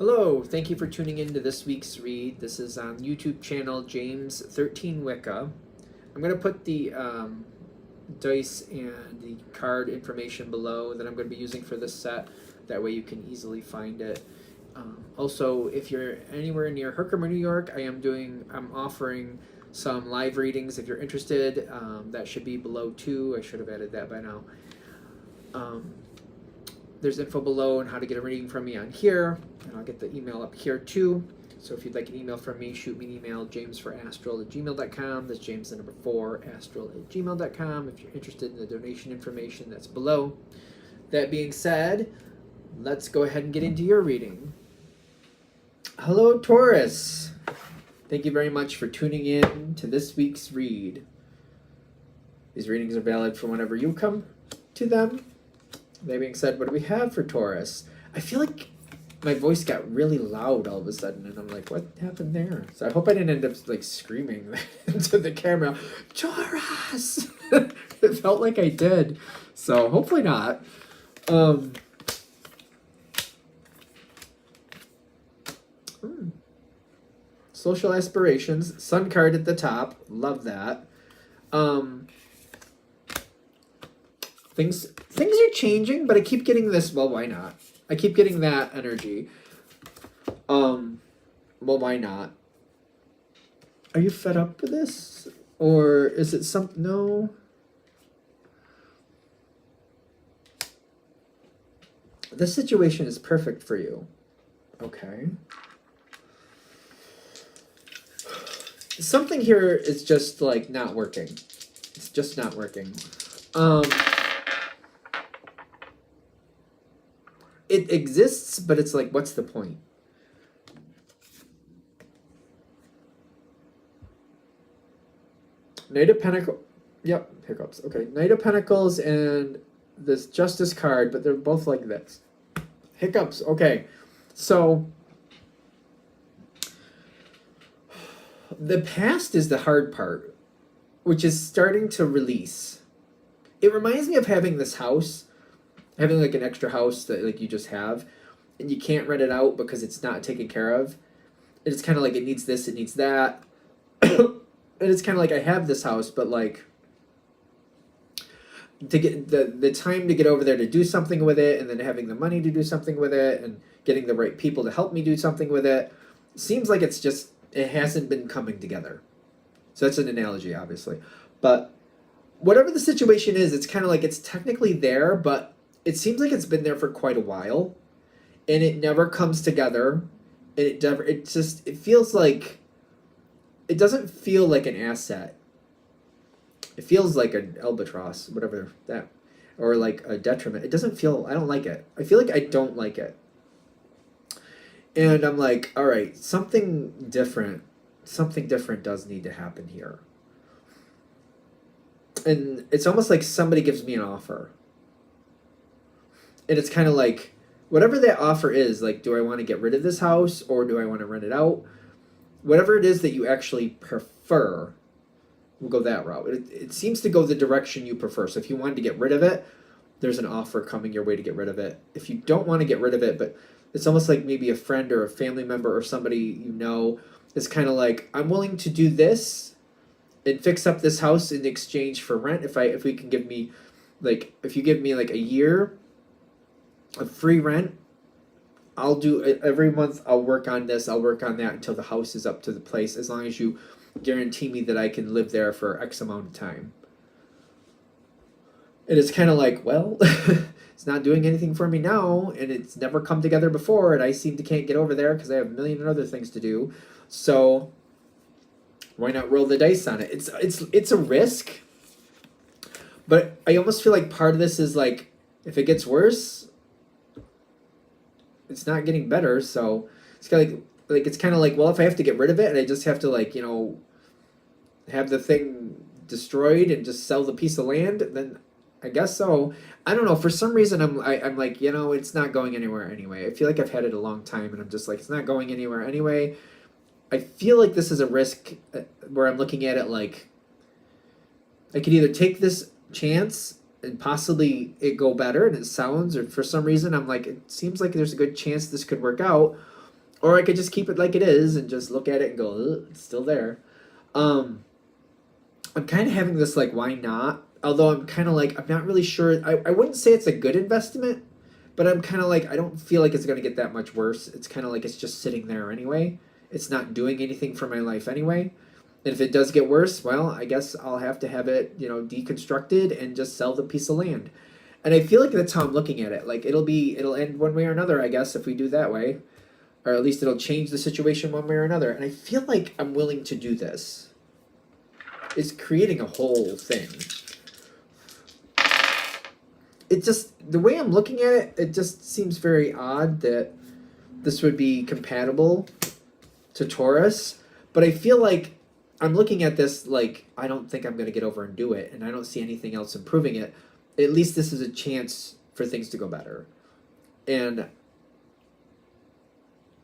Hello, thank you for tuning in to this week's read. This is on YouTube channel James 13 Wicca. I'm going to put the dice and the card information below that I'm going to be using for this set. That way you can easily find it. Also, if you're anywhere near Herkimer, New York, I'm offering some live readings if you're interested. That should be below too. I should have added that by now. There's info below on how to get a reading from me on here, and I'll get the email up here too. So if you'd like an email from me, shoot me an email, jamesforastral@gmail.com. That's James the number 4, astral@gmail.com. If you're interested in the donation information, that's below. That being said, let's go ahead and get into your reading. Hello, Taurus. Thank you very much for tuning in to this week's read. These readings are valid for whenever you come to them. That being said, what do we have for Taurus? I feel like my voice got really loud all of a sudden, and I'm like, what happened there? So I hope I didn't end up like screaming into the camera, Taurus! It felt like I did. So hopefully not. Social aspirations, sun card at the top, love that. Things are changing, but I keep getting this, well, why not? I keep getting that energy. Well, why not? Are you fed up with this? Or is it something, no? This situation is perfect for you. Okay. Something here is just like not working. It's just not working. It exists, but it's like, what's the point? Knight of Pentacles. Yep, hiccups. Okay, Knight of Pentacles and this Justice card, but they're both like this. Hiccups. Okay, so the past is the hard part, which is starting to release. It reminds me of having this house. Having like an extra house that like you just have and you can't rent it out because it's not taken care of. It's kind of like it needs this, it needs that. And it's kind of like I have this house, but like to get the time to get over there to do something with it, and then having the money to do something with it, and getting the right people to help me do something with it, seems like it hasn't been coming together. So that's an analogy, obviously. But whatever the situation is, it's kind of like it's technically there, but it seems like it's been there for quite a while, and it never comes together, and it feels like, it doesn't feel like an asset. It feels like an albatross, whatever that, or like a detriment. It doesn't feel, I don't like it. I feel like I don't like it. And I'm like, all right, something different does need to happen here. And it's almost like somebody gives me an offer. And it's kind of like, whatever that offer is, like, do I want to get rid of this house or do I want to rent it out? Whatever it is that you actually prefer, we'll go that route. It seems to go the direction you prefer. So if you wanted to get rid of it, there's an offer coming your way to get rid of it. If you don't want to get rid of it, but it's almost like maybe a friend or a family member or somebody you know is kind of like, I'm willing to do this and fix up this house in exchange for rent. If we can give me, like, if you give me like a year of free rent, I'll do it every month. I'll work on this, I'll work on that until the house is up to the place, as long as you guarantee me that I can live there for X amount of time. And it's kind of like, well, it's not doing anything for me now, and it's never come together before, and I seem to can't get over there because I have a million other things to do. So why not roll the dice on it? It's a risk, but I almost feel like part of this is like, if it gets worse, it's not getting better. So it's kind of like it's kind of like, well, if I have to get rid of it and I just have to, like, you know, have the thing destroyed and just sell the piece of land, then I guess so. I don't know. For some reason, I'm like, you know, it's not going anywhere anyway. I feel like I've had it a long time, and I'm just like, it's not going anywhere anyway. I feel like this is a risk where I'm looking at it like, I could either take this chance and possibly it go better and it sounds, or for some reason I'm like, it seems like there's a good chance this could work out, Or I could just keep it like it is and just look at it and go, ugh, it's still there. I'm kind of having this like, why not? Although I'm kind of like, I'm not really sure. I wouldn't say it's a good investment, but I'm kind of like, I don't feel like it's going to get that much worse. It's kind of like it's just sitting there anyway. It's not doing anything for my life anyway. And if it does get worse, well, I guess I'll have to have it, deconstructed and just sell the piece of land. And I feel like that's how I'm looking at it. Like it'll end one way or another, I guess, if we do that way. Or at least it'll change the situation one way or another. And I feel like I'm willing to do this. It's creating a whole thing. It just, the way I'm looking at it, it just seems very odd that this would be compatible to Taurus. But I feel like I'm looking at this like, I don't think I'm going to get over and do it. And I don't see anything else improving it. At least this is a chance for things to go better. And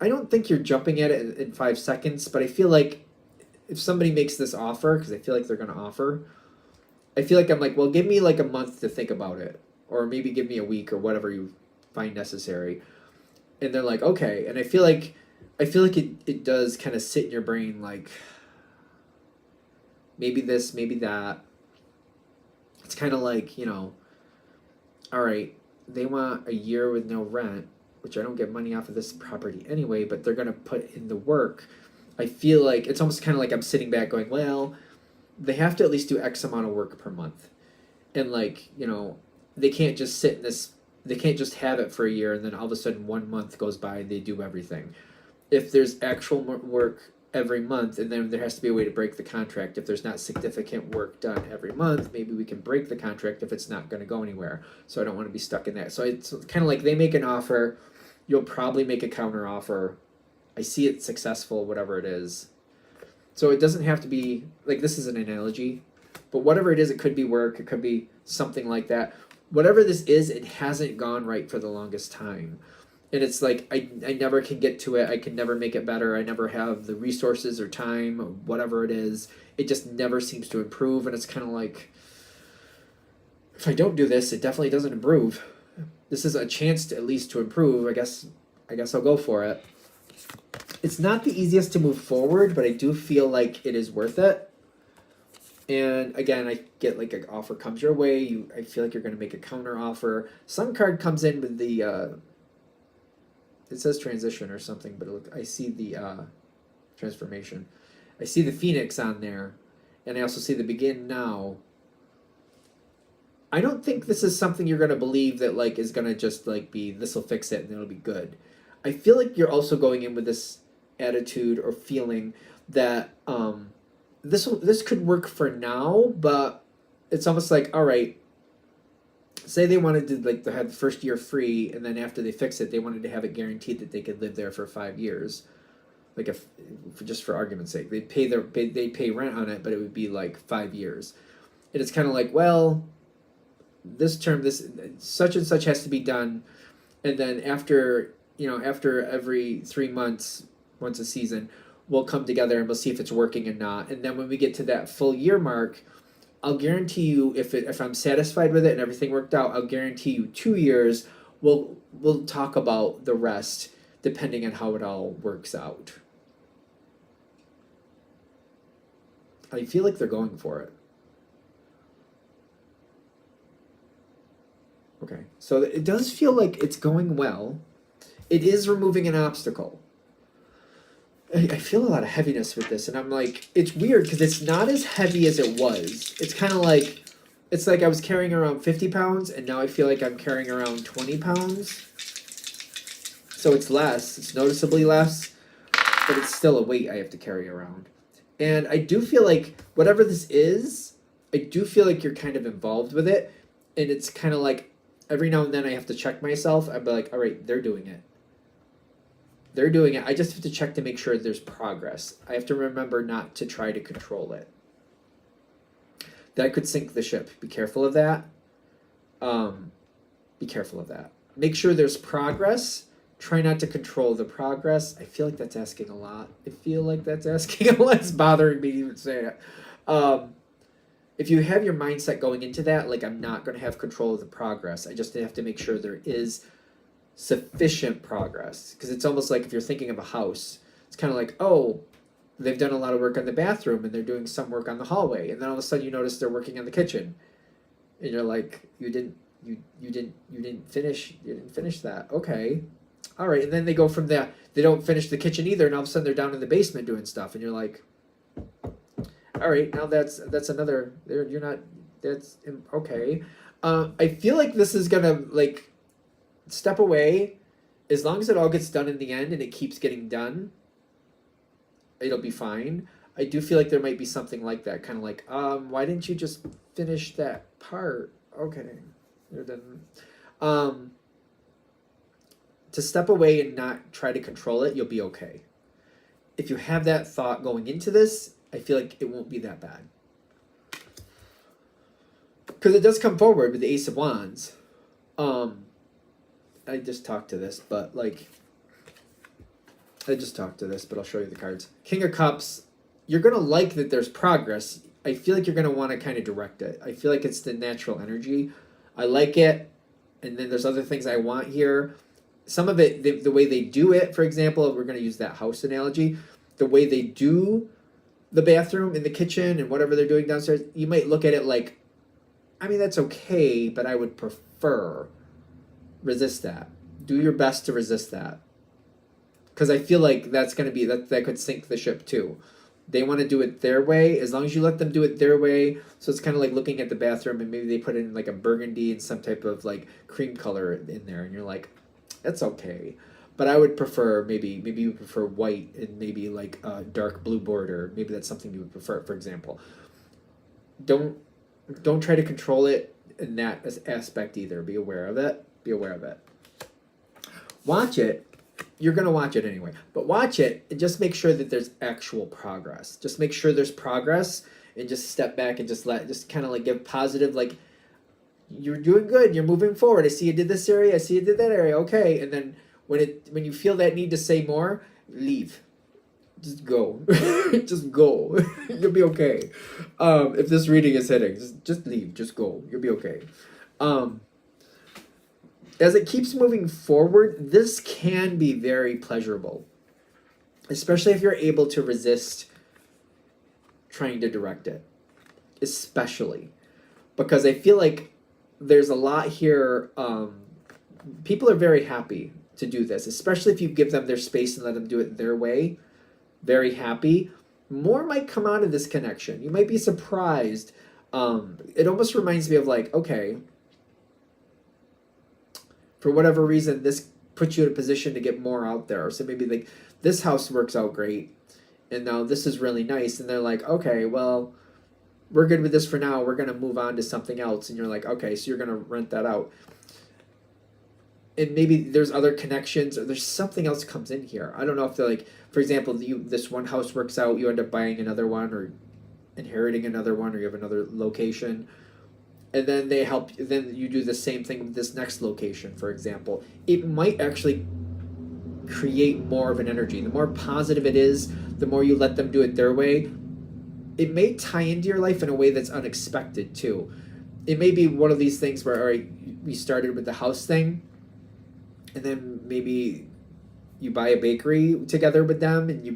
I don't think you're jumping at it in 5 seconds, but I feel like if somebody makes this offer, because I feel like they're going to offer, I feel like I'm like, well, give me like a month to think about it. Or maybe give me a week or whatever you find necessary. And they're like, okay. And I feel like it does kind of sit in your brain like, maybe this, maybe that. It's kind of like, all right, they want a year with no rent, which I don't get money off of this property anyway, but they're going to put in the work. I feel like it's almost kind of like I'm sitting back going, well, they have to at least do X amount of work per month. And like, they can't just sit in this, they can't just have it for a year and then all of a sudden 1 month goes by and they do everything. If there's actual work every month, and then there has to be a way to break the contract. If there's not significant work done every month, maybe we can break the contract if it's not going to go anywhere. So I don't want to be stuck in that. So it's kind of like they make an offer, you'll probably make a counter offer. I see it successful, whatever it is. So it doesn't have to be, like, this is an analogy, but whatever it is, it could be work, it could be something like that. Whatever this is, it hasn't gone right for the longest time. And it's like, I never can get to it. I can never make it better. I never have the resources or time, or whatever it is. It just never seems to improve. And it's kind of like, if I don't do this, it definitely doesn't improve. This is a chance to at least to improve. I guess I'll go for it. It's not the easiest to move forward, but I do feel like it is worth it. And again, I get like an offer comes your way. I feel like you're going to make a counter offer. Some card comes in with the, it says transition or something, but I see the transformation. I see the Phoenix on there, and I also see the begin now. I don't think this is something you're going to believe that like is going to just like be, this will fix it and it'll be good. I feel like you're also going in with this attitude or feeling that this could work for now, but it's almost like, all right, say they wanted to like to have the first year free, and then after they fix it, they wanted to have it guaranteed that they could live there for 5 years. Like if just for argument's sake, they'd pay rent on it, but it would be like 5 years. And it's kind of like, well, this term, this such and such has to be done, and then after every 3 months, once a season, we'll come together and we'll see if it's working or not. And then when we get to that full year mark, I'll guarantee you, if I'm satisfied with it and everything worked out, I'll guarantee you 2 years. We'll talk about the rest depending on how it all works out. I feel like they're going for it. Okay, so it does feel like it's going well. It is removing an obstacle. I feel a lot of heaviness with this, and I'm like, it's weird because it's not as heavy as it was. It's kind of like, it's like I was carrying around 50 pounds, and now I feel like I'm carrying around 20 pounds. So it's less, it's noticeably less, but it's still a weight I have to carry around. And I do feel like, whatever this is, I do feel like you're kind of involved with it, and it's kind of like, every now and then I have to check myself. I'd be like, all right, they're doing it. They're doing it. I just have to check to make sure there's progress. I have to remember not to try to control it. That could sink the ship. Be careful of that. Be careful of that. Make sure there's progress. Try not to control the progress. I feel like that's asking a lot. It's bothering me to even say it. If you have your mindset going into that, like, I'm not going to have control of the progress. I just have to make sure there is sufficient progress. Because it's almost like if you're thinking of a house, it's kind of like, oh, they've done a lot of work on the bathroom and they're doing some work on the hallway, and then all of a sudden you notice they're working on the kitchen, and you're like, you didn't finish that. Okay, all right. And then they go from there, they don't finish the kitchen either, and all of a sudden they're down in the basement doing stuff, and you're like, all right, now that's another there. You're not, that's okay. I feel like this is gonna like step away. As long as it all gets done in the end and it keeps getting done, it'll be fine. I do feel like there might be something like that, kind of like, why didn't you just finish that part? Okay, then, to step away and not try to control it, you'll be okay. If you have that thought going into this, I feel like it won't be that bad. Because it does come forward with the Ace of Wands. I just talked to this, but like, I'll show you the cards. King of Cups, you're going to like that there's progress. I feel like you're going to want to kind of direct it. I feel like it's the natural energy. I like it. And then there's other things I want here. Some of it, the way they do it, for example, we're going to use that house analogy. The way they do the bathroom and the kitchen and whatever they're doing downstairs, you might look at it like, I mean, that's okay, but I would prefer. Resist that. Do your best to resist that. Because I feel like that's going to be, that could sink the ship too. They want to do it their way, as long as you let them do it their way. So it's kind of like looking at the bathroom and maybe they put in like a burgundy and some type of like cream color in there. And you're like, that's okay. But I would prefer, maybe you prefer white and maybe like a dark blue border. Maybe that's something you would prefer, for example. Don't try to control it in that aspect either. Be aware of it. Watch it. You're going to watch it anyway. But watch it and just make sure that there's actual progress. Just make sure there's progress and just step back and just kind of like give positive, like, you're doing good. You're moving forward. I see you did this area. I see you did that area. Okay. And then when you feel that need to say more, leave. Just go. Just go. You'll be okay. If this reading is hitting, just leave. Just go. You'll be okay. As it keeps moving forward, this can be very pleasurable, especially if you're able to resist trying to direct it, especially because I feel like there's a lot here. People are very happy to do this, especially if you give them their space and let them do it their way. Very happy. More might come out of this connection. You might be surprised. It almost reminds me of like, okay, for whatever reason, this puts you in a position to get more out there. So maybe like this house works out great, and now this is really nice. And they're like, okay, well, we're good with this for now. We're going to move on to something else. And you're like, okay, so you're going to rent that out. And maybe there's other connections or there's something else comes in here. I don't know if they're like, for example, this one house works out, you end up buying another one or inheriting another one, or you have another location. And then then you do the same thing with this next location, for example. It might actually create more of an energy. The more positive it is, the more you let them do it their way. It may tie into your life in a way that's unexpected too. It may be one of these things where, all right, we started with the house thing, and then maybe you buy a bakery together with them, and you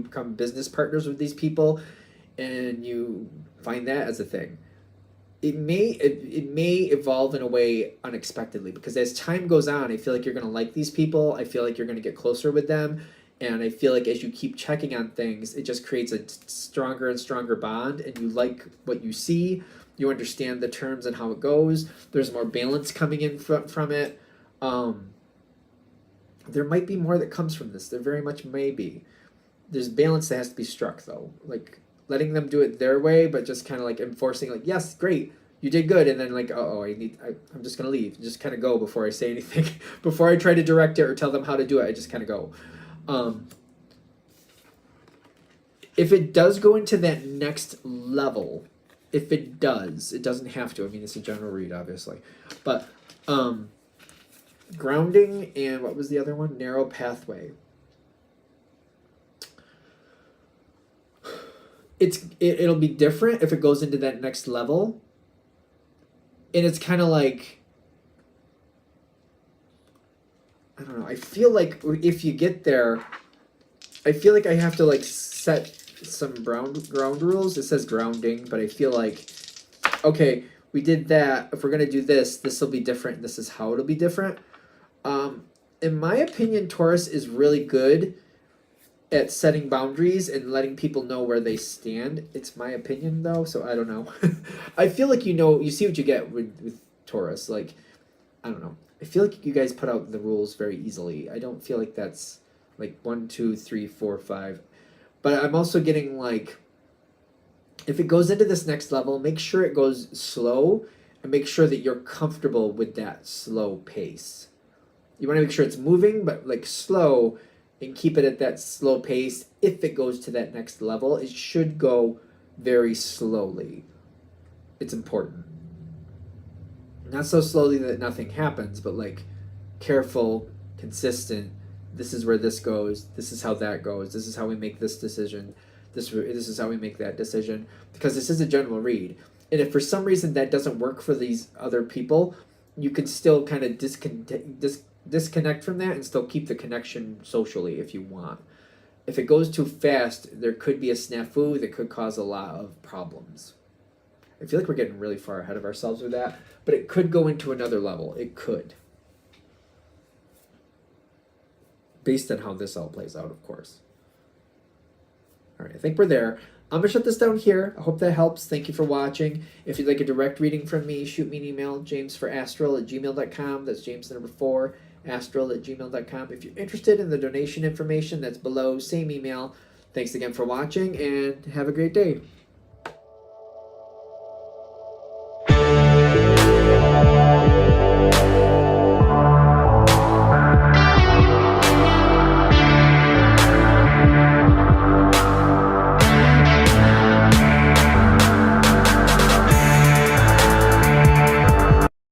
become business partners with these people, and you find that as a thing. It may evolve in a way unexpectedly, because as time goes on, I feel like you're going to like these people. I feel like you're going to get closer with them. And I feel like as you keep checking on things, it just creates a stronger and stronger bond, and you like what you see. You understand the terms and how it goes. There's more balance coming in from it. There might be more that comes from this. There very much may be. There's balance that has to be struck, though. Like, letting them do it their way, but just kind of like enforcing, like, yes, great, you did good, and then like, I'm just gonna leave, just kind of go before I say anything, before I try to direct it or tell them how to do it. I just kind of go. If it does go into that next level, if it does, it doesn't have to. I mean, it's a general read, obviously, but grounding and what was the other one? Narrow pathway. It'll be different if it goes into that next level. And it's kind of like, I don't know. I feel like if you get there, I feel like I have to like set some ground rules. It says grounding, but I feel like, okay, we did that. If we're gonna do this, this will be different. This is how it'll be different. In my opinion, Taurus is really good at setting boundaries and letting people know where they stand. It's my opinion though, so I don't know. I feel like you see what you get with Taurus. Like, I don't know. I feel like you guys put out the rules very easily. I don't feel like that's like 1, 2, 3, 4, 5. But I'm also getting like, if it goes into this next level, make sure it goes slow and make sure that you're comfortable with that slow pace. You want to make sure it's moving, but like slow, and keep it at that slow pace. If it goes to that next level, it should go very slowly. It's important. Not so slowly that nothing happens, but like careful, consistent. This is where this goes. This is how that goes. This is how we make this decision. This is how we make that decision. Because this is a general read. And if for some reason that doesn't work for these other people, you can still kind of disconnect from that and still keep the connection socially if you want. If it goes too fast, there could be a snafu that could cause a lot of problems. I feel like we're getting really far ahead of ourselves with that, but it could go into another level. It could. Based on how this all plays out, of course. All right, I think we're there. I'm going to shut this down here. I hope that helps. Thank you for watching. If you'd like a direct reading from me, shoot me an email, jamesforastral@gmail.com. That's James the number 4, astral@gmail.com. If you're interested in the donation information, that's below, same email. Thanks again for watching, and have a great day.